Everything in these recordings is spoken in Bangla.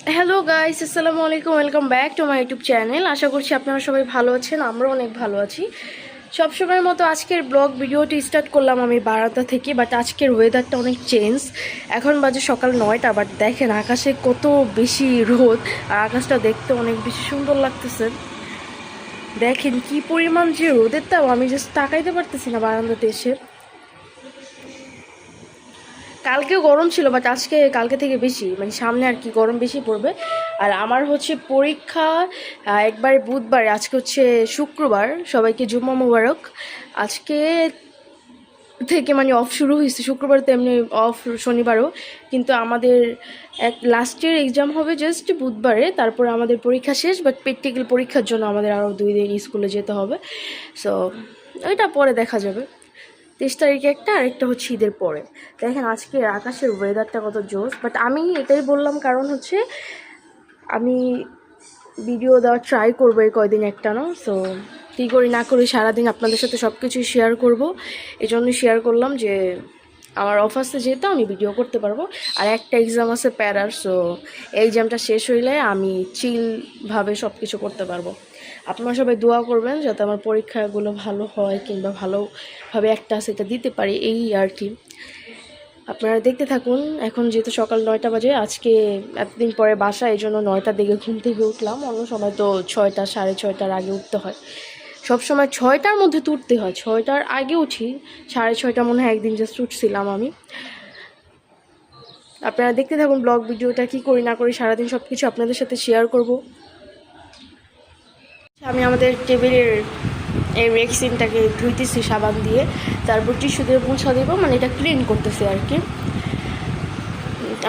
হ্যালো গাইস, আসসালামু আলাইকুম। Welcome back to my YouTube channel. আশা করছি আপনারা সবাই ভালো আছেন, আমরাও অনেক ভালো আছি। সবসময়ের মতো আজকের ব্লগ ভিডিওটি স্টার্ট করলাম আমি বারান্দা থেকে, বাট আজকের ওয়েদারটা অনেক চেঞ্জ। এখন বাজে সকাল 9টা, বাট দেখেন আকাশে কত বেশি রোদ, আর আকাশটা দেখতে অনেক বেশি সুন্দর লাগতেছে। দেখেন কি পরিমাণ যে রোদের তাও, আমি জাস্ট তাকাইতে পারতেছি না বারান্দাতে এসে। কালকেও গরম ছিল, বাট কালকে থেকে বেশি, মানে সামনে আর কি গরম বেশি পড়বে। আর আমার হচ্ছে পরীক্ষা একবার বুধবার, আজকে হচ্ছে শুক্রবার। সবাইকে জুম্মা মুবারক। আজকে থেকে মানে অফ শুরু হয়েছে, শুক্রবার তো এমনি অফ, শনিবারও। কিন্তু আমাদের লাস্টের এক্সাম হবে জাস্ট বুধবারে, তারপরে আমাদের পরীক্ষা শেষ। বাট প্র্যাকটিক্যাল পরীক্ষার জন্য আমাদের আরও 2 দিন স্কুলে যেতে হবে। সো ওইটা পরে দেখা যাবে। 23 তারিখে একটা, আরেকটা হচ্ছে ঈদের পরে। দেখেন আজকে আকাশের ওয়েদারটা কত জোস। বাট আমি এটাই বললাম কারণ হচ্ছে আমি ভিডিও দেওয়া ট্রাই করবো এই কয়দিন একটা না। সো কী করি না করি সারাদিন আপনাদের সাথে সব কিছুই শেয়ার করবো। এই জন্যই শেয়ার করলাম যে আমার অফিসে যেহেতু আমি ভিডিও করতে পারবো। আর একটা এক্সাম আছে প্যারার, সো এই এক্সামটা শেষ হইলে আমি চিলভাবে সব কিছু করতে পারবো। আপনারা সবাই দোয়া করবেন যাতে আমার পরীক্ষাগুলো ভালো হয়, কিংবা ভালোভাবে একটা সেটা দিতে পারি, এই আর কি। আপনারা দেখতে থাকুন। এখন যেহেতু সকাল 9টা বাজে, আজকে এতদিন পরে বাসা, এই জন্য 9টার দিকে ঘুম থেকে উঠলাম। অন্য সময় তো 6টা, 6:30টার আগে উঠতে হয়। সব সময় 6টার মধ্যে তো উঠতে হয়, 6টার আগে উঠি। 6:30 মনে হয় একদিন জাস্ট উঠছিলাম আমি। আপনারা দেখতে থাকুন ব্লগ ভিডিওটা, কী করি না করি সারাদিন সব কিছু আপনাদের সাথে শেয়ার করব। আমি আমাদের টেবিলের এই রেক্সিনটাকে ধুইতেছি সাবান দিয়ে, তারপর টিস্যু দিয়ে মুছা দেবো, মানে এটা ক্লিন করতেছি আর কি।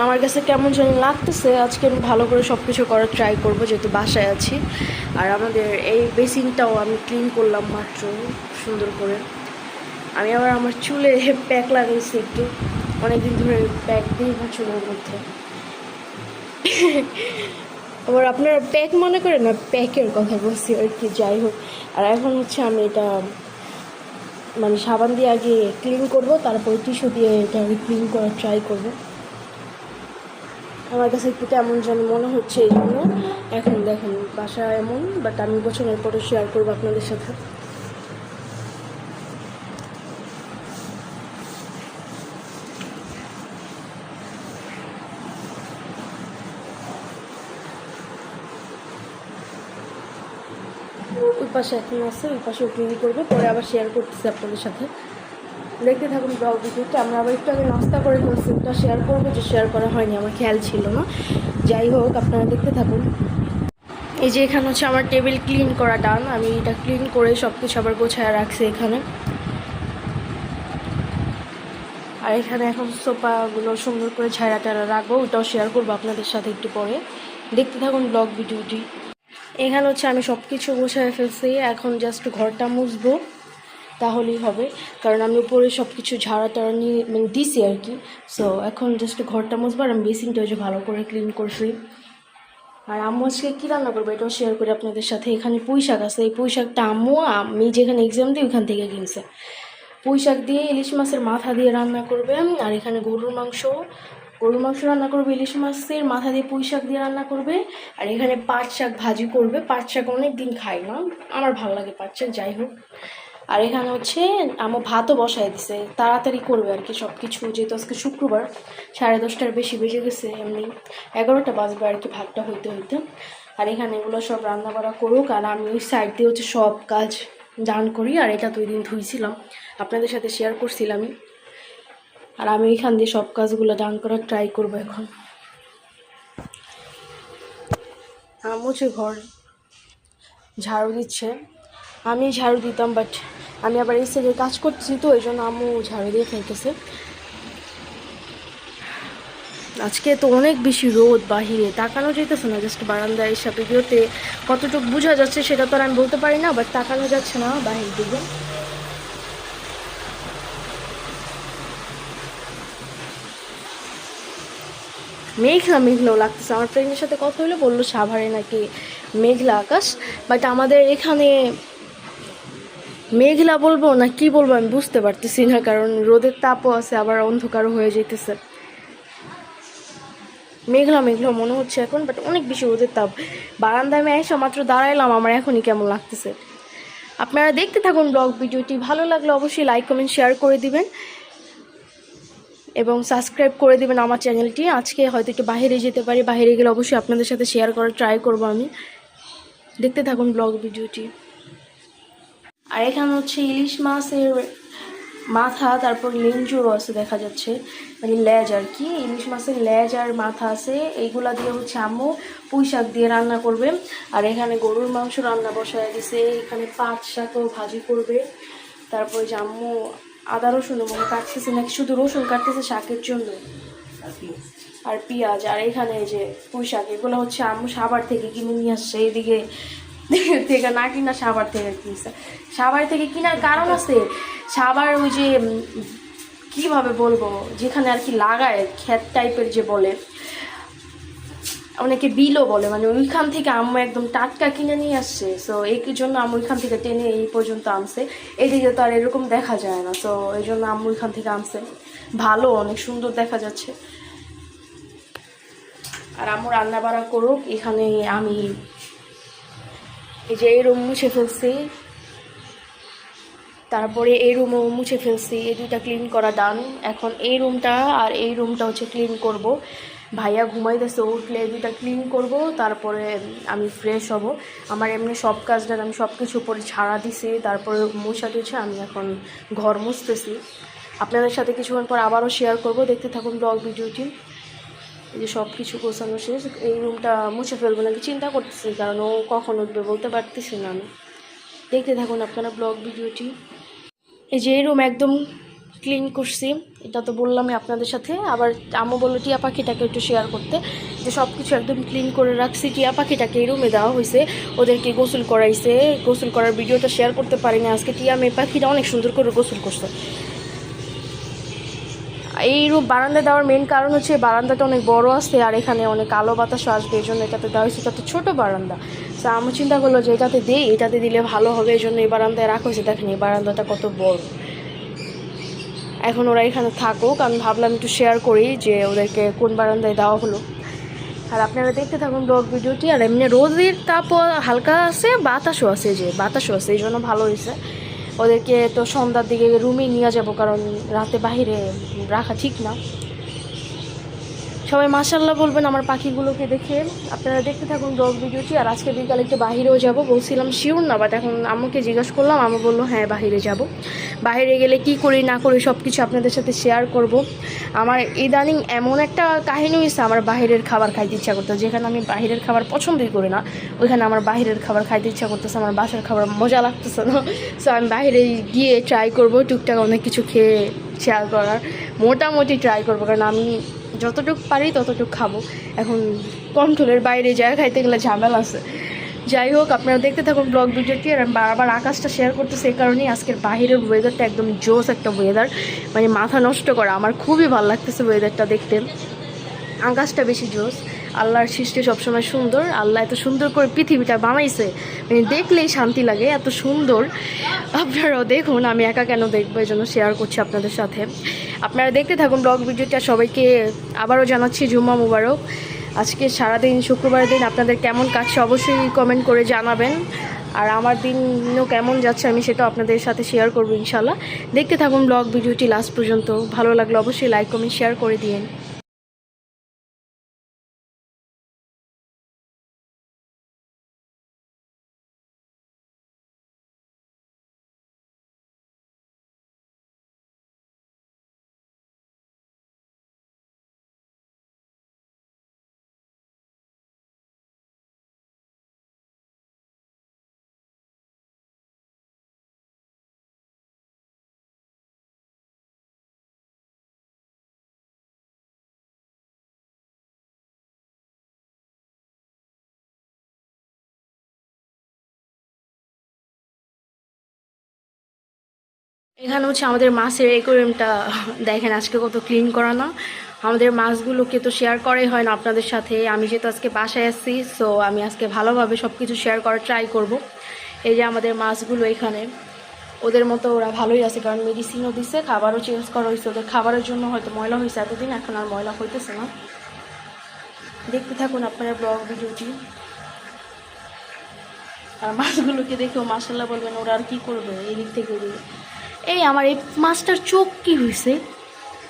আমার কাছে কেমন যেন লাগতেছে, আজকে আমি ভালো করে সব কিছু করার ট্রাই করবো যেহেতু বাসায় আছি। আর আমাদের এই বেসিনটাও আমি ক্লিন করলাম মাত্র সুন্দর করে। আমি আবার আমার চুলে প্যাক লাগাইছি একটু, অনেকদিন ধরে প্যাক দিই না চুলের মধ্যে। আবার আপনারা প্যাক মনে করেন না, প্যাকের কথা বলছি আর কি, যাই হোক। আর এখন হচ্ছে আমি এটা মানে সাবান দিয়ে আগে ক্লিন করব, তারপর টিস্যু দিয়ে এটা আমি ক্লিন করার ট্রাই করব। আমার কাছে একটু কেমন যেন মনে হচ্ছে, এই জন্য এখন দেখেন বাসা এমন, বাট আমি গোছানোর পরে শেয়ার করবো আপনাদের সাথে। ওই পাশে এখন আছে, ওই পাশেও ক্লিন করবো, পরে আবার শেয়ার করতেছি আপনাদের সাথে। দেখতে থাকুন ব্লগ ভিডিওটা। আমরা আবার একটু আগে নাস্তা করে ফেলছি, ওটা শেয়ার করবো, যে শেয়ার করা হয়নি, আমার খেয়াল ছিল না। যাই হোক, আপনারা দেখতে থাকুন। এই যে এখানে হচ্ছে আমার টেবিল ক্লিন করা ডান। আমি এটা ক্লিন করে সব কিছু আবার গোছায় রাখছি এখানে। আর এখানে এখন সোফাগুলো সুন্দর করে ঝাড়া টাড়া রাখবো, ওটাও শেয়ার করবো আপনাদের সাথে একটু পরে। দেখতে থাকুন ব্লগ ভিডিওটি। এখানে হচ্ছে আমি সব কিছু গোছায় ফেলছি, এখন জাস্ট ঘরটা মুছবো, তাহলেই হবে। কারণ আমি উপরে সব কিছু ঝাড়া টাড়া নিয়ে মানে দিছি আর কি। সো এখন জাস্ট ঘরটা মুছবো। আর আমি বেসিনটা যে ভালো করে ক্লিন করছি। আর আম্মু আজকে কী রান্না করবো এটাও শেয়ার করি আপনাদের সাথে। এখানে পুঁই শাক আছে, এই পুঁই শাকটা আম্মু আমি যেখানে এক্সাম দিই ওইখান থেকে কিনছে। পুঁই শাক দিয়ে ইলিশ মাছের মাথা দিয়ে রান্না করবে। আর এখানে গরুর মাংস রান্না করবে, ইলিশ মাছের মাথা দিয়ে পুঁই শাক দিয়ে রান্না করবে। আর এখানে পাট শাক ভাজি করবে। পাট শাক অনেক দিন খাই না, আমার ভালো লাগে পাট শাক, যাই হোক। আর এখানে হচ্ছে আমার ভাতও বসাই দিছে, তাড়াতাড়ি করবে আর কি সব কিছু, যেহেতু আজকে শুক্রবার। 10:30টার বেশি বেজে গেছে, এমনি 11টা বাজবে আর কি ভাতটা হইতে হইতে। আর এখানে এগুলো সব রান্না বান্না করুক, আর আমি ওই সাইড দিয়ে হচ্ছে সব কাজ ডান করি। আর এটা তো ওই দিন ধুইছিলাম, আপনাদের সাথে শেয়ার করছিলামই। আর আমি এখান দিয়ে সব কাজগুলো ডান করার ট্রাই করবো এখন। মুছে ঘর ঝাড়ু দিচ্ছে, আমি ঝাড়ু দিতাম, বাট আমি আবার এই সাইডে কাজ করতেছি, তো এই জন্য আম্মু ঝাড়ু দিয়ে ফেলতেছে। আজকে তো অনেক বেশি রোদ, বাহিরে তাকানো যেতেছে না। জাস্ট বারান্দায় এসব ভিডিওতে কতটুকু বোঝা যাচ্ছে সেটা তো আর আমি বলতে পারি না, বাট তাকানো যাচ্ছে না বাহির দিকে। মেঘলাও লাগতেছে। আমার ফ্রেন্ডের সাথে কথা হলে বললো সাভারে নাকি মেঘলা আকাশ, বাট আমাদের এখানে মেঘলা বলবো না কি বলবো আমি বুঝতে পারতেছি না, কারণ রোদের তাপও আছে, আবার অন্ধকারও হয়ে যেতেছে। মেঘলা মেঘলা মনে হচ্ছে এখন, বাট অনেক বেশি রোদের তাপ। বারান্দায় আমি এসে মাত্র দাঁড়াইলাম, আমার এখনই কেমন লাগতেছে। আপনারা দেখতে থাকুন ব্লগ ভিডিওটি, ভালো লাগলে অবশ্যই লাইক কমেন্ট শেয়ার করে দিবেন এবং সাবস্ক্রাইব করে দিবেন আমার চ্যানেলটি। আজকে হয়তো একটু বাইরে যেতে পারি, বাইরে গেলে অবশ্যই আপনাদের সাথে শেয়ার করার ট্রাই করব আমি। দেখতে থাকুন ব্লগ ভিডিওটি। আর এখানে হচ্ছে ইলিশ মাছের মাথা, তারপর লেঞ্জুরও আছে দেখা যাচ্ছে, মানে লেজ আর কি, ইলিশ মাছের লেজ আর মাথা আছে। এইগুলা দিয়ে হচ্ছে আম্মু পুঁই শাক দিয়ে রান্না করবে। আর এখানে গরুর মাংস রান্না বসায় দিছে, এখানে পাট শাকও ভাজি করবে। তারপরে যে আম্মু আদা রসুন মনে কাটতেছে, নাকি শুধু রসুন কাটতেছে শাকের জন্য, আর পেঁয়াজ। আর এখানে যে পুঁই শাক, এগুলো হচ্ছে আম্মু সাভার থেকে কিনে নিয়ে আসছে। এদিকে থেকে না কিনা সাভার থেকে কিনছে। সাভার থেকে কেনার কারণ আছে, সাভার ওই যে কিভাবে বলবো, যেখানে আর কি লাগায় ক্ষেত টাইপের যে বলে, অনেকে বিলও বলে, মানে ওইখান থেকে আম্মু একদম টাটকা কিনে নিয়ে আসছে। সো এই জন্য আম্মু ওইখান থেকে টেনে এই পর্যন্ত আনছে। এদিকে তো আর এরকম দেখা যায় না, তো এই জন্য আম্মু ওইখান থেকে আনছে। ভালো, অনেক সুন্দর দেখা যাচ্ছে। আর আম্মু রান্না বাড়া করুক, এখানে আমি এই যে এই রুম মুছে ফেলছি, তারপরে এই রুমও মুছে ফেলছি, এই দুইটা ক্লিন করা ডান। এখন এই রুমটা আর এই রুমটা হচ্ছে ক্লিন করব। ভাইয়া ঘুমাইতেছে, উঠলে এই দুইটা ক্লিন করব, তারপরে আমি ফ্রেশ হব। আমার এমনি সব কাজটা আমি সব কিছু পরে ছাড়া দিছি, তারপরে মুছা দিয়েছে, আমি এখন ঘর মুছতেছি। আপনাদের সাথে কিছুক্ষণ পর আবারও শেয়ার করব, দেখতে থাকুন ব্লগ ভিডিওটি। এই যে সব কিছু গোছানো শেষ, এই রুমটা মুছে ফেলবো নাকি চিন্তা করতেছি, কারণ ও কখন উঠবে বলতে পারতেছি না আমি। দেখতে থাকুন আপনারা ব্লগ ভিডিওটি। এই যে এই রুম একদম ক্লিন করছি, এটা তো বললামই আপনাদের সাথে। আবার আম্মু বললো টিয়া পাখিটাকে একটু শেয়ার করতে, যে সব কিছু একদম ক্লিন করে রাখছি। টিয়া পাখিটাকে এই রুমে দেওয়া হয়েছে, ওদেরকে গোসল করাইছে। গোসল করার ভিডিওটা শেয়ার করতে পারিনি আজকে। টিয়া মেয়ে পাখিটা অনেক সুন্দর করে গোসল করছে। এই রুম বারান্দা দেওয়ার মেন কারণ হচ্ছে বারান্দাটা অনেক বড় আছে, আর এখানে অনেক আলো বাতাসও আসবে, এই জন্য এটাতে দেওয়া হয়েছে। এটাতে ছোটো বারান্দা, তো আমি চিন্তা করলো যে এটাতে দিই, এটাতে দিলে ভালো হবে, এই জন্য এই বারান্দায় রাখা হয়েছে। দেখেন এই বারান্দাটা কত বড়। এখন ওরা এখানে থাকুক, আমি ভাবলাম একটু শেয়ার করি যে ওদেরকে কোন বারান্দায় দেওয়া হলো। আর আপনারা দেখতে থাকুন ব্লগ ভিডিওটি। আর এমনি রোদের তাপও হালকা আছে, বাতাসও আছে, যে বাতাসও আছে, এই জন্য ভালো হয়েছে। ওদেরকে তো সন্ধ্যার দিকে রুমেই নিয়ে যাব, কারণ রাতে বাইরে রাখা ঠিক না। সবাই মাশাআল্লাহ বলবেন আমার পাখিগুলোকে দেখে। আপনারা দেখতে থাকুন ব্লগ ভিডিওটি। আর আজকে বিকালে একটু বাহিরেও যাব বলছিলাম, শিওর না, বাট এখন আম্মুকে জিজ্ঞাসা করলাম, আম্মু বললো হ্যাঁ বাহিরে যাব। বাইরে গেলে কি করি না করি সব কিছু আপনাদের সাথে শেয়ার করব। আমার ইদানিং এমন একটা কাহিনী হয়েছে, আমার বাইরের খাবার খাইতে ইচ্ছা করতো। যেখানে আমি বাইরের খাবার পছন্দই করি না, ওইখানে আমার বাইরের খাবার খাইতে ইচ্ছা করতেছে, আমার বাসার খাবার মজা লাগতেছে না। সো আমি বাইরে গিয়ে ট্রাই করব টুকটাক অনেক কিছু খেয়ে শেয়ার করার, মোটামুটি ট্রাই করবো, কারণ আমি যতটুকু পারি ততটুকু খাবো। এখন কন্ট্রোলের বাইরে যায় খাইতে গেলে ঝামেলা আছে। যাই হোক, আপনারা দেখতে থাকুন ব্লগ ভিডিওটি। আর আমি বারবার আকাশটা শেয়ার করতেছি এই কারণেই, আজকের বাইরের ওয়েদারটা একদম জোস একটা ওয়েদার, মানে মাথা নষ্ট করা। আমার খুবই ভালো লাগতেছে ওয়েদারটা দেখতে, আকাশটা বেশি জোস। আল্লাহর সৃষ্টি সবসময় সুন্দর, আল্লাহ এত সুন্দর করে পৃথিবীটা বানাইছে, মানে দেখলেই শান্তি লাগে, এত সুন্দর। আপনারাও দেখুন, আমি একা কেন দেখবো, এই জন্য শেয়ার করছি আপনাদের সাথে। আপনারা দেখতে থাকুন ব্লগ ভিডিওটা। সবাইকে আবারও জানাচ্ছি জুম্মা মুবারক। আজকে সারাদিন শুক্রবার দিন আপনাদের কেমন কাটছে অবশ্যই কমেন্ট করে জানাবেন। আর আমার দিনও কেমন যাচ্ছে আমি সেটাও আপনাদের সাথে শেয়ার করবো ইনশাল্লাহ। দেখতে থাকুন ব্লগ ভিডিওটি লাস্ট পর্যন্ত, ভালো লাগলে অবশ্যই লাইক কমেন্ট শেয়ার করে দিন। এখানে হচ্ছে আমাদের মাছের অ্যাকোয়ারিয়ামটা, দেখেন আজকে কত ক্লিন করা না। আমাদের মাছগুলোকে তো শেয়ার করাই হয় না আপনাদের সাথে। আমি যেহেতু আজকে বাসায় আসছি, সো আমি আজকে ভালোভাবে সব কিছু শেয়ার করার ট্রাই করব। এই যে আমাদের মাছগুলো এখানে, ওদের মতো ওরা ভালোই আছে, কারণ মেডিসিনও দিছে, খাবারও চেঞ্জ করা হয়েছে। ওদের খাবারের জন্য হয়তো ময়লা হয়েছে এতদিন, এখন আর ময়লা হইতেছে না। দেখতে থাকুন আপনারা ব্লগ ভিডিওটি। আর মাছগুলোকে দেখেও মাশাআল্লাহ বলবেন, ওরা আর কি করবে এদিক থেকে ওদিকে। এই আমার এই মাছটার চোখ কি হয়েছে,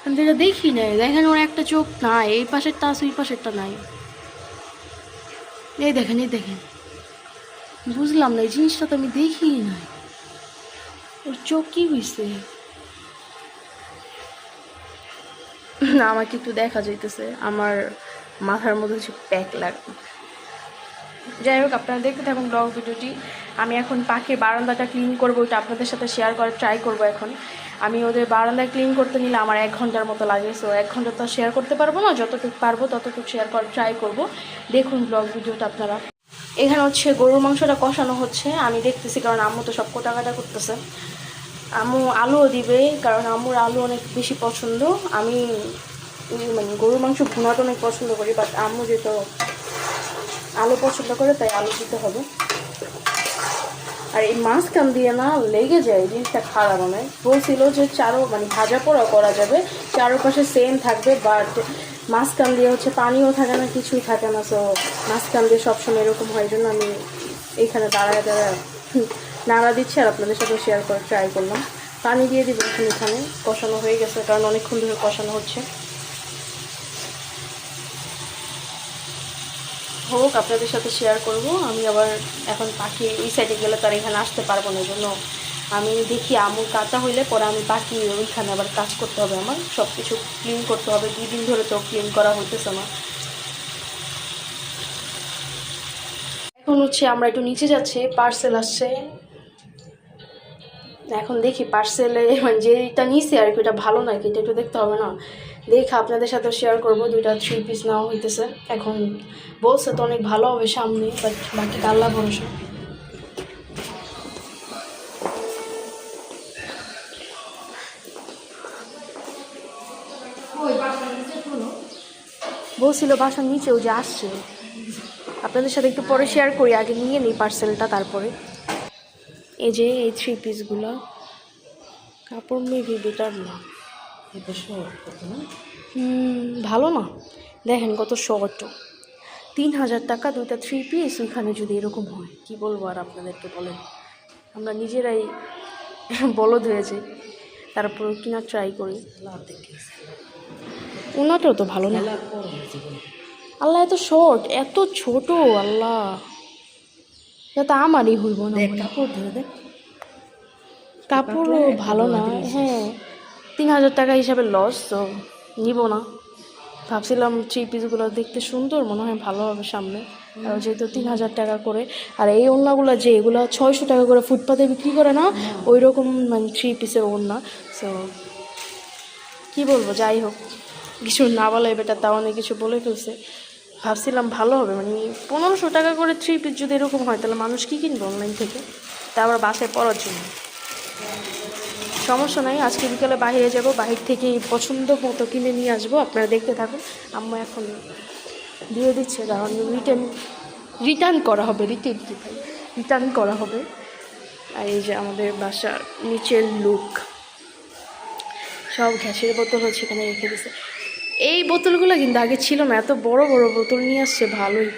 আমি তো এটা দেখি নাই। দেখেন ওর একটা চোখ নাই, এই পাশেরটা আছে ওই পাশেরটা নাই। এই দেখেন এই দেখেন, বুঝলাম না এই জিনিসটা তো আমি দেখি নাই, ওর চোখ কি হয়েছে না। আমাকে একটু দেখা যাইতেছে, আমার মাথার মধ্যে হচ্ছে প্যাক লাগে। যাই হোক, আপনারা দেখতে থাকুন ব্লগ ভিডিওটি। আমি এখন পাখির বারান্দাটা ক্লিন করবো, ওইটা আপনাদের সাথে শেয়ার করার ট্রাই করবো। এখন আমি ওদের বারান্দায় ক্লিন করতে নিলে আমার 1 ঘন্টার মতো লাগে। সো 1 ঘন্টা তো শেয়ার করতে পারবো না, যতটুকু পারবো ততটুকু শেয়ার করার ট্রাই করব। দেখুন ব্লগ ভিডিওটা আপনারা। এখানে হচ্ছে গরুর মাংসটা কষানো হচ্ছে, আমি দেখতেছি, কারণ আম্মু তো সব কোটাকাটা করতেছে। আম্মু আলুও দিবে, কারণ আম্মুর আলু অনেক বেশি পছন্দ। আমি মানে গরুর মাংস ভুনাটা অনেক পছন্দ করি, বাট আম্মু যেহেতু আলু পছন্দ করে তাই আলু দিতে হবে। আর এই মাঝখান দিয়ে না লেগে যায়, জিনিসটা খারাপ। মানে বলছিল যে মানে ভাজা পোড়া করা যাবে, চারোপাশে সেম থাকবে, বাট মাঝখান দিয়ে হচ্ছে পানিও থাকে না, কিছুই থাকে না। সো মাঝখান দিয়ে সবসময় এরকম হয়, জন্য আমি এইখানে দাঁড়ায় নাড়া দিচ্ছি আর আপনাদের সাথে শেয়ার করে ট্রাই করলাম। পানি দিয়ে দিব এখন। এখানে কষানো হয়ে গেছে, কারণ অনেকক্ষণ ধরে কষানো হচ্ছে। হোক, আপনাদের সাথে শেয়ার করব। আমি আবার এখন পাখি ওই সাইডে গেলে তার এখানে আসতে পারবো না, জন্য আমি দেখি আমুর কাঁচা হইলে পরে আমি পাখি ওইখানে আবার কাজ করতে হবে, আমার সব কিছু ক্লিন করতে হবে। 2 দিন ধরে তো ক্লিন করা হইতেছে না। এখন হচ্ছে আমরা একটু নিচে যাচ্ছি, পার্সেল আসছে। এখন দেখি পার্সেলে মানে যেটা নিছি আর কি, ওটা ভালো নাকি এটা একটু দেখতে হবে না। দেখে আপনাদের সাথে শেয়ার করবো। 2টা 3 পিস নেওয়া হইতেছে। এখন বলছে তো অনেক ভালো হবে সামনে, বাট বাকি আল্লাহ ভরসা। বলছিল বাসার নিচেও যে আসছে। আপনাদের সাথে একটু পরে শেয়ার করি, আগে নিয়ে নিই পার্সেলটা তারপরে। এই যে এই 3 পিসগুলো কাপড় মেবি বেটার না, ভালো না। দেখেন কত শর্ট, 3000 টাকা 2টা 3 পিস। ওইখানে যদি এরকম হয় কি বলবো আর আপনাদেরকে, বলেন। আমরা নিজেরাই বলদ হয়েছে, তারপর কিনা ট্রাই করি। ওনাটাও তো ভালো না। আল্লাহ এত শর্ট, এত ছোট, আল্লাহ এটা আমারই হইব না। কাপড়ও ভালো না। হ্যাঁ, 3000 টাকা হিসাবে লস, তো নিব না। ভাবছিলাম 3 পিসগুলো দেখতে সুন্দর, মনে হয় ভালো হবে সামনে, আর যেহেতু 3000 টাকা করে। আর এই ওড়নাগুলো যে এগুলো 600 টাকা করে ফুটপাতে বিক্রি করে না, ওই রকম মানে 3 পিসের ওড়না। সো কী বলবো, যাই হোক, কিছু না বলে বেটা তাও অনেক কিছু বলে ফেলছে। ভাবছিলাম ভালো হবে, মানে 1500 টাকা করে 3 পিস যদি এরকম হয়, তাহলে মানুষ কী কিনবে অনলাইন থেকে, তা আবার বাসায় পরার জন্য। সমস্যা নাই, আজকে বিকালে বাইরে যাব, বাহির থেকে পছন্দ মতো কিনে নিয়ে আসবো। আপনারা দেখতে থাকুন। আম্মু এখন দিয়ে দিচ্ছে, কারণ রিটার্ন করা হবে, রিটার্ন করা হবে। আর এই যে আমাদের বাসার নিচের লুক, সব গ্যাসের বোতল হচ্ছে এখানে রেখে দিচ্ছে। এই বোতলগুলো কিন্তু আগে ছিল না, এত বড় বড় বোতল নিয়ে আসছে, ভালোই।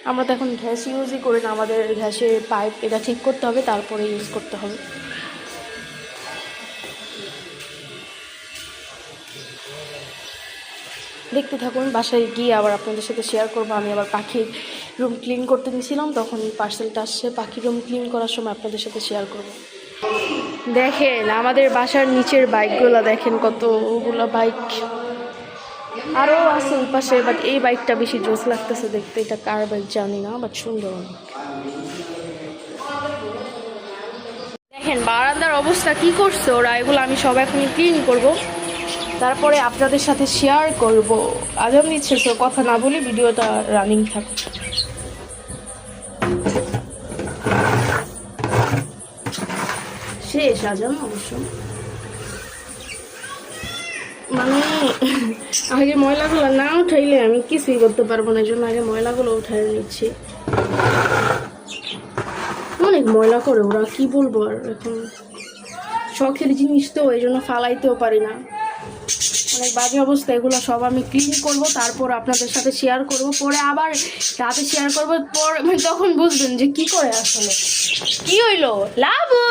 আমরা তো এখন গ্যাস ইউজই করি না, আমাদের গ্যাসের পাইপ এটা ঠিক করতে হবে, তারপরে ইউজ করতে হবে। দেখতে থাকুন, বাসায় গিয়ে আবার আপনাদের সাথে শেয়ার করবো। আমি আবার পাখির রুম ক্লিন করতে নিয়েছিলাম, তখন পার্সেলটা আসছে। পাখির রুম ক্লিন করার সময় আপনাদের সাথে শেয়ার করব। দেখেন আমাদের বাসার নিচের বাইকগুলো, দেখেন কতগুলো বাইক আরও আছে ওই পাশে, বাট এই বাইকটা বেশি জোস লাগতেছে দেখতে। এটা কার বাইক জানি না, বাট সুন্দর অনেক। দেখেন বারান্দার অবস্থা কি করছে ওরা, এগুলো আমি সব এখনই ক্লিন করব, তারপরে আপনাদের সাথে শেয়ার করব। আজান দিচ্ছে, তো কথা না বলি, ভিডিওটা রানিং থাকুক। শেষ আজান অবশ্য, মানে আগে ময়লাগুলো না উঠাইলে আমি কিছুই করতে পারবো না, এই জন্য আগে ময়লাগুলো উঠাই নিচ্ছি। অনেক ময়লা করে ওরা, কি বলবো আর। এখন শখের জিনিস তো, এই জন্য ফালাইতেও পারি না, অনেক বাজে অবস্থা। এগুলো সব আমি ক্লিন করব, তারপর আপনাদের সাথে শেয়ার করব, পরে আবার রাতে শেয়ার করব, তখন বুঝবেন যে কি করে আসলে কি হইলো। লাবু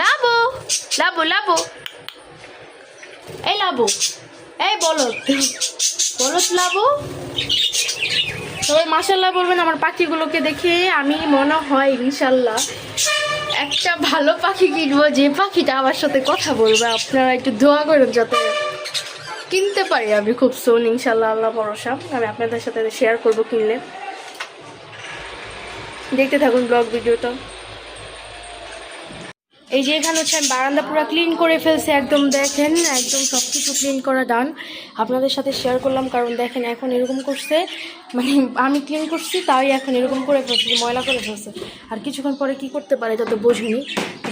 লাবু লাবু লাবু, এই লাবু, এই বলদ বলদ লাবু। সবাই মাশাল্লাহ বলবেন আমার পাখিগুলোকে দেখে। আমি মনে হয় ইনশাল্লাহ একটা ভালো পাখি কিনবো, যে পাখিটা আমার সাথে কথা বলবে। আপনারা একটু দোয়া করেন যাতে কিনতে পারি আমি খুব সোন, ইনশাল্লাহ, আল্লাহ ভরসা। আমি আপনাদের সাথে শেয়ার করবো কিনলে। দেখতে থাকুন ব্লগ ভিডিওটা। এই যে এখানে হচ্ছে আমি বারান্দা পুরো ক্লিন করে ফেলছি, একদম দেখেন, একদম সব কিছু ক্লিন করা ডান। আপনাদের সাথে শেয়ার করলাম কারণ দেখেন এখন এরকম করছে, মানে আমি ক্লিন করছি তাই এখন এরকম করে ফেলছে, ময়লা করে ফেলছে। আর কিছুক্ষণ পরে কি করতে পারে তা তো বুঝিনি।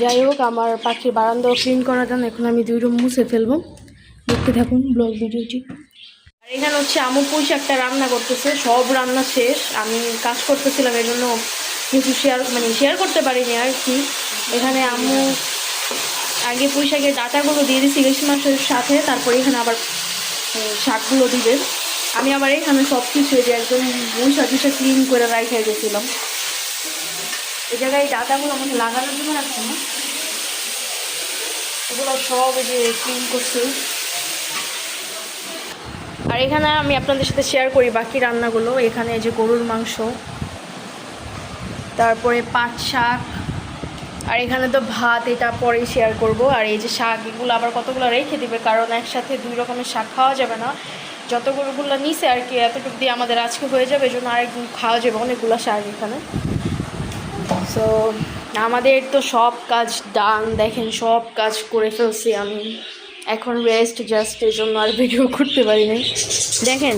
যাই হোক, আমার পাখির বারান্দাও ক্লিন করা ডান। এখন আমি 2 রুম মুছে ফেলবো। দেখতে থাকুন ব্লগ ভিডিওটি। আর এখানে হচ্ছে আম্মু পুঁই শাকটা রান্না করতেছে, সব রান্না শেষ। আমি কাজ করতেছিলাম, এই জন্য কিছু শেয়ার করতে পারিনি আর কি। এখানে আম্মু আগে পুঁই শাকের ডাঁটাগুলো দিয়ে দিয়েছি ইলিশ মাছের সাথে, তারপরে এখানে আবার শাকগুলো দিবে। আমি আবার এখানে সব কিছু যে একদম মশা টুসা ক্লিন করে রাখে গেছিলাম। এই জায়গায় ডাঁটাগুলো আমাকে লাগানোর জন্য রাখছে না, এগুলো সব যে ক্লিন করছি। আর এখানে আমি আপনাদের সাথে শেয়ার করি বাকি রান্নাগুলো। এখানে যে গরুর মাংস, তারপরে পাট শাক, আর এখানে তো ভাত, এটা পরে শেয়ার করব। আর এই যে শাক, এগুলো আবার কতগুলো রেখে দিবে, কারণ একসাথে 2 রকমের শাক খাওয়া যাবে না। যতগুলোগুলো নিচে আর কি, এতটুকু দিয়ে আমাদের আজকে হয়ে যাবে, এই জন্য আরেকদিন খাওয়া যাবে অনেকগুলো শাক এখানে। সো আমাদের তো সব কাজ ডান, দেখেন সব কাজ করে ফেলছি আমি। এখন রেস্ট জাস্ট, এই জন্য আর ভিডিও করতে পারি নাই। দেখেন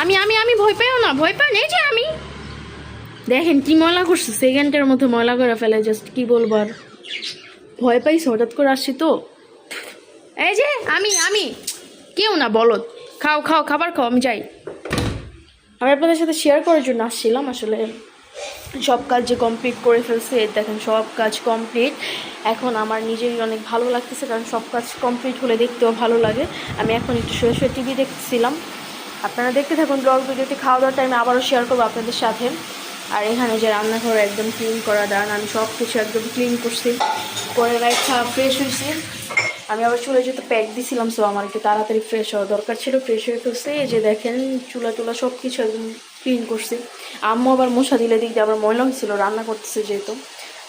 আমি আমি আমি ভয় পাইও না, ভয় পান। এই যে আমি দেখেন কি ময়লা করছে, সেকেন্ডের মধ্যে ময়লা করে ফেলে, জাস্ট কি বলবো আর। ভয় পাইছে, হঠাৎ করে আসছি তো। এই যে আমি আমি কেউ না, বলদ। খাও খাও, খাবার খাও, আমি যাই। আমি আপনাদের সাথে শেয়ার করার জন্য আসছিলাম। আসলে সব কাজ যে কমপ্লিট করে ফেলছি, দেখেন সব কাজ কমপ্লিট। এখন আমার নিজেরই অনেক ভালো লাগতেছে, কারণ সব কাজ কমপ্লিট হলে দেখতেও ভালো লাগে। আমি এখন একটু শুয়ে শুয়ে টিভি দেখতেছিলাম। আপনারা দেখতে থাকুন ব্লগ ভিডিওটি। খাওয়া দাওয়ার টাইমে আবারও শেয়ার করবো আপনাদের সাথে। আর এখানে যে রান্নাঘর একদম ক্লিন করা ডান, আমি সব কিছু একদম ক্লিন করছি, করে রাখা ফ্রেশ হয়েছি। আমি আবার চুলে যেহেতু প্যাক দিছিলাম, সো আমার একটু তাড়াতাড়ি ফ্রেশ হওয়া দরকার ছিল, ফ্রেশ হয়ে ফেলছে। এই যে দেখেন চুলা টুলা সব কিছু একদম ক্লিন করছি। আম্মু আবার মশা দিলে দিক দিয়ে আবার ময়লা হয়েছিল, রান্না করতেছে যেহেতু।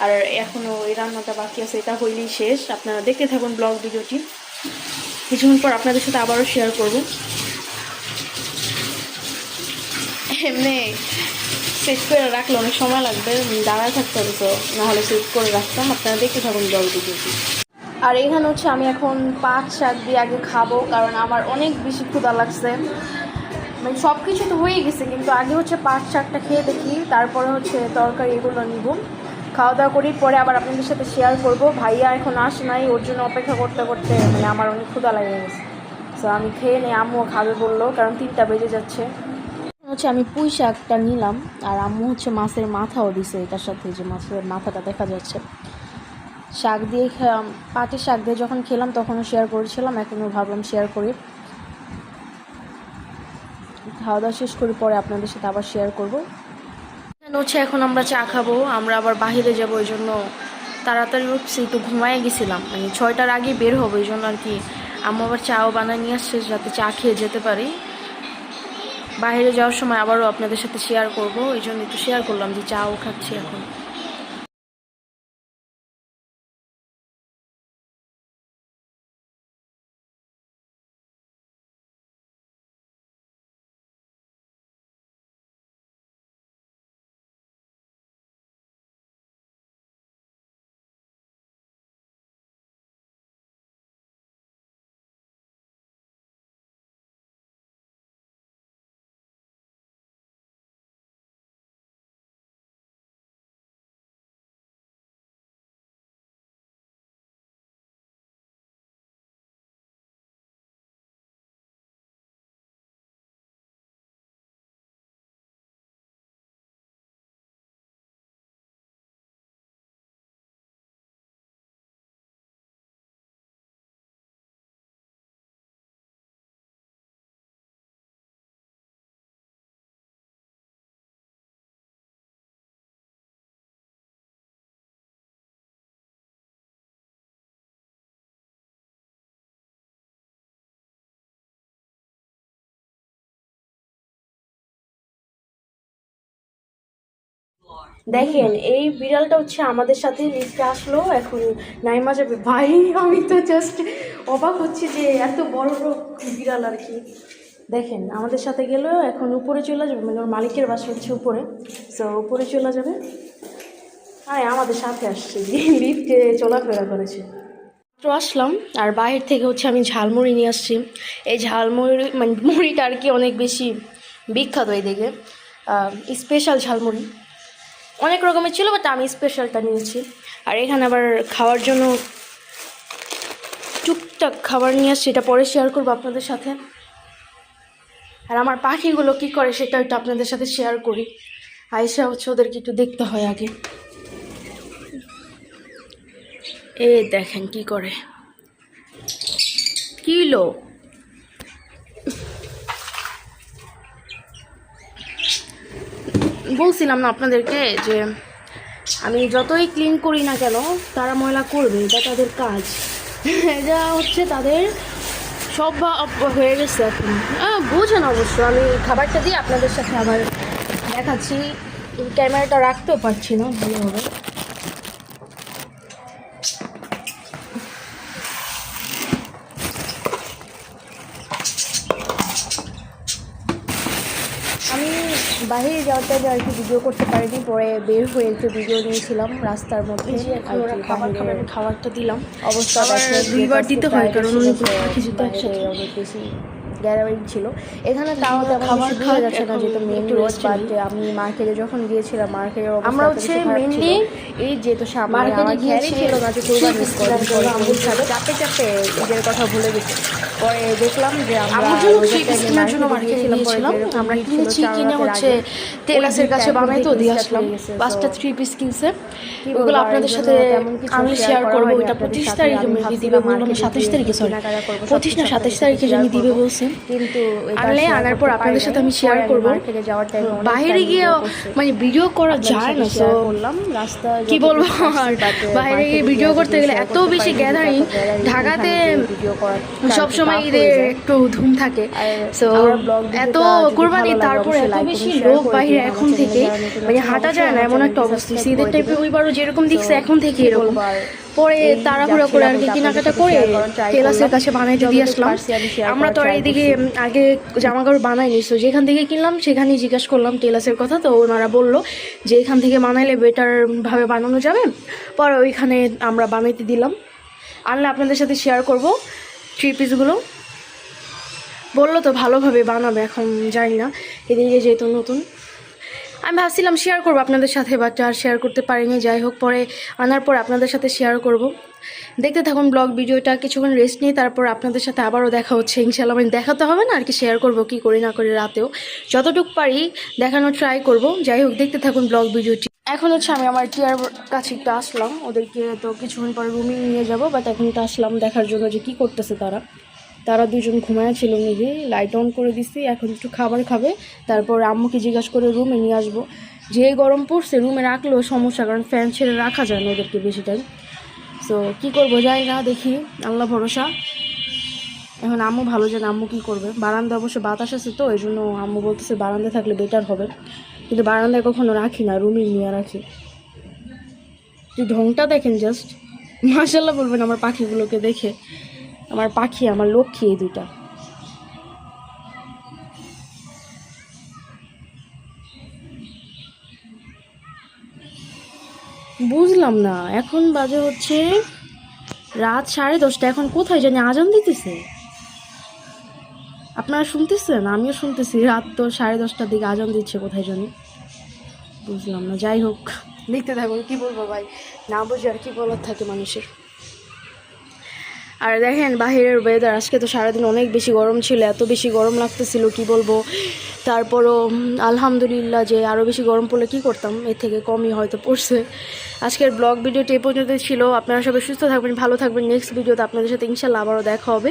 আর এখনও এই রান্নাটা বাকি আছে, এটা হইলেই শেষ। আপনারা দেখতে থাকুন ব্লগ ভিডিওটি, কিছুক্ষণ পর আপনাদের সাথে আবারও শেয়ার করব। এমনি সেট করে রাখলে অনেক সময় লাগবে, দাঁড়ায় থাকতে হবে, তো নাহলে সেট করে রাখতাম। আপনারা দেখতে থাকুন ব্লগ ভিডিওটি। আর এখানে হচ্ছে আমি এখন পাট শাক দিয়ে আগে খাবো, কারণ আমার অনেক বেশি ক্ষুধা লাগছে। মানে সব কিছু তো হয়ে গেছে, কিন্তু আগে হচ্ছে পাট শাকটা খেয়ে দেখি, তারপরে হচ্ছে তরকারি এগুলো নিব। খাওয়া দাওয়া করি, পরে আবার আপনাদের সাথে শেয়ার করব। ভাইয়া এখন আসে নাই, ওর জন্য অপেক্ষা করতে করতে মানে আমার অনেক ক্ষুধা লেগে গেছে। তো আমি খেয়ে নিই, আম্মুও খাবে বললো, কারণ 3টা বেজে যাচ্ছে। হচ্ছে আমি পুঁই শাকটা নিলাম, আর আম্মু হচ্ছে মাছের মাথাও দিছে এটার সাথে, যে মাছের মাথাটা দেখা যাচ্ছে। শাক দিয়ে পাটের শাক দিয়ে যখন খেলাম তখনও শেয়ার করেছিলাম, এখনও ভাবলাম শেয়ার করি। খাওয়া দাওয়া শেষ করি, পরে আপনাদের সাথে আবার শেয়ার করব। হচ্ছে এখন আমরা চা খাবো, আমরা আবার বাইরে যাবো, ওই জন্য তাড়াতাড়ি উঠছি, একটু ঘুমায় গেছিলাম, মানে 6টার আগে বের হবো, এই জন্য আর কি। আম্মু আবার চাও বানায় নিয়ে আসছে, যাতে চা খেয়ে যেতে পারি। বাইরে যাওয়ার সময় আবারও আপনাদের সাথে শেয়ার করব, এই জন্য একটু শেয়ার করলাম যে চাও খাচ্ছি এখন। দেখেন এই বিড়ালটা হচ্ছে আমাদের সাথে লিফটে আসলো, এখন নাইমা যাবে। ভাই আমি তো জাস্ট অবাক হচ্ছে যে এত বড় বিড়াল আর কি। দেখেন আমাদের সাথে গেল, এখন উপরে চলে যাবে, মানে ওর মালিকের বাসা হচ্ছে উপরে, সো উপরে চলে যাবে। হ্যাঁ আমাদের সাথে আসছে, লিফটে চলাফেরা করেছে। তো আসলাম, আর বাইরে থেকে হচ্ছে আমি ঝালমুড়ি নিয়ে আসছি। এই ঝালমুড়ি মানে মুড়িটা আর কি অনেক বেশি বিখ্যাত এই দিকে, স্পেশাল ঝালমুড়ি অনেক রকমের ছিল, বাট আমি স্পেশালটা নিয়েছি। আর এখানে আবার খাওয়ার জন্য টুকটাক খাবার নিয়ে আসছি, এটা পরে শেয়ার করবো আপনাদের সাথে। আর আমার পাখিগুলো কি করে সেটা একটু আপনাদের সাথে শেয়ার করি। আয়সা হচ্ছে ওদেরকে একটু দেখতে হয় আগে। এ দেখেন কি করে, কিলো বলছিলাম না আপনাদেরকে যে আমি যতই ক্লিন করি না কেন তারা ময়লা করবে, এটা তাদের কাজ। এটা হচ্ছে তাদের সব হয়ে গেছে এখন। বুঝেন অবশ্য, আমি খাবারটা দিয়ে আপনাদের সাথে আবার দেখাচ্ছি। ক্যামেরাটা রাখতেও পারছি না ভালোভাবে। আমি বাইরে যাওয়াতে আর কি ভিডিও করতে পারিনি, পরে বের হয়ে একটু ভিডিও নিয়েছিলাম রাস্তার মধ্যে। খাবারটা দিলাম, অবস্থা দুইবার দিতে হয় কারণ অনেক বেশি গ্যাদারিং ছিল এখানে, তাও খাবার খাওয়া যাচ্ছে না যেহেতু মেন রোড। বাট আমি মার্কেটে যখন গিয়েছিলাম, মার্কেটের আমরা হচ্ছে মেনলি এই যেহেতু মার্কেটে গিয়েছিল না যে চাপে চাপে ঈদের কথা ভুলে গেছি। পরে দেখলাম যে আমরা কিনেছি, কিনে হচ্ছে টেলার্সের কাছে বানাইতেও দিয়ে আসলাম 5টা 3 পিস কিনছে। ওগুলো আপনাদের সাথে আমি শেয়ার করবো। এটা 25 তারিখে মেবি দিবে বললাম, 27 তারিখে, সরি 25 না 27 তারিখে জানি দিবে বলছে। কিন্তু আনার পর আপনাদের সাথে আমি শেয়ার করবো। বাইরে গিয়ে মানে ভিডিও করা যায় না, তো বললাম রাস্তা কি বলবো, আর বাইরে গিয়ে ভিডিও করতে গেলে এত বেশি গ্যাদারিং। ঢাকাতে সবসময় ঈদের একটু ধুম থাকে, সো এত কোরবানি, তারপরে এত বেশি লোক বাইরে এখন থেকে মানে হাঁটা যায় না এমন একটা অবস্থা। ঈদের টাইপে ওইবারও যেরকম দেখছে এখন থেকে এরকম। পরে তাড়াহুড়া করে আর কি কেনাকাটা করে টেলার্সের কাছে বানাইতে দিয়ে আসলাম। আমরা তো আর এইদিকে আগে জামা কাপড় বানাইনি, তো যেখান থেকে কিনলাম সেখানেই জিজ্ঞাসা করলাম টেলার্সের কথা, তো ওনারা বললো যে এখান থেকে বানাইলে বেটারভাবে বানানো যাবে। পরে ওইখানে আমরা বানাইতে দিলাম, আনলে আপনাদের সাথে শেয়ার করব 3 পিসগুলো। বললো তো ভালোভাবে বানাবে, এখন জানি না, এদিকে যেহেতু নতুন। আমি ভাবছিলাম শেয়ার করবো আপনাদের সাথে, বাট আর শেয়ার করতে পারিনি। যাই হোক, পরে আনার পর আপনাদের সাথে শেয়ার করব। দেখতে থাকুন ব্লগ ভিডিওটা, কিছুক্ষণ রেস্ট নিয়ে তারপর আপনাদের সাথে আবারও দেখা হচ্ছে ইনশাল্লাহ। মানে দেখাতে হবে না আর কি, শেয়ার করব কি করি না করি, রাতেও যতটুকু পারি দেখানোর ট্রাই করব। যাই হোক, দেখতে থাকুন ব্লগ ভিডিওটি। এখন হচ্ছে আমি আমার টিয়ার কাছে একটু আসলাম, ওদেরকে তো কিছুক্ষণ পরে রুমে নিয়ে যাব, বাট এখন তো আসলাম দেখার জন্য যে কী করতেছে তারা দুজন ঘুমায় ছিল নিজে, লাইট অন করে দিচ্ছি। এখন একটু খাবার খাবে, তারপর আম্মুকে জিজ্ঞাসা করে রুমে নিয়ে আসবো। যে গরম পড়ছে রুমে রাখলেও সমস্যা, কারণ ফ্যান ছেড়ে রাখা যায় না ওদেরকে বেশি টাইম। সো কী করবো যাই না, দেখি আল্লাহ ভরসা। এখন আম্মু ভালো জানে আম্মু কী করবে। বারান্দা অবশ্য বাতাস আছে, তো এই জন্য আম্মু বলতেছে বারান্দায় থাকলে বেটার হবে, কিন্তু বারান্দায় কখনো রাখি না, রুমে নিয়ে রাখি। যে ঢংটা দেখেন জাস্ট, মাশাআল্লাহ বলবেন আমার পাখিগুলোকে দেখে। আমার পাখি, আমার লক্ষ্মী এই দুইটা। বুঝলাম না, এখন বাজে হচ্ছে রাত 10:30, এখন কোথায় জানি আজান দিতেছে। আপনারা শুনতেছেন? আমিও শুনতেছি, রাত তো 10:30টার দিকে আজান দিচ্ছে কোথায় জানি, বুঝলাম না। যাই হোক, দেখতে থাকুন। কি বলবো ভাই, না বুঝে আর কি বলার থাকে মানুষের। আর দেখেন বাহিরের ওয়েদার, আজকে তো সারাদিন অনেক বেশি গরম ছিল, এত বেশি গরম লাগতেছিল কি বলবো। তারপরও আলহামদুলিল্লাহ যে আরও বেশি গরম পড়লে কী করতাম, এর থেকে কমই হয়তো পড়ছে। আজকের ব্লগ ভিডিওটি এ পর্যন্ত ছিল। আপনারা সবাই সুস্থ থাকবেন, ভালো থাকবেন। নেক্সট ভিডিওতে আপনাদের সাথে ইনশাল্লাহ আবারও দেখা হবে।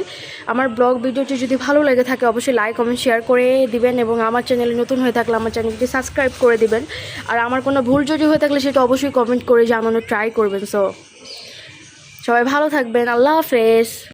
আমার ব্লগ ভিডিওটি যদি ভালো লেগে থাকে অবশ্যই লাইক কমেন্ট শেয়ার করে দিবেন, এবং আমার চ্যানেলে নতুন হয়ে থাকলে আমার চ্যানেলটি সাবস্ক্রাইব করে দিবেন। আর আমার কোনো ভুল যদি হয়ে থাকলে সেটা অবশ্যই কমেন্ট করে জানানোর ট্রাই করবেন। সো সবাই ভালো থাকবেন, আল্লাহ হাফেজ।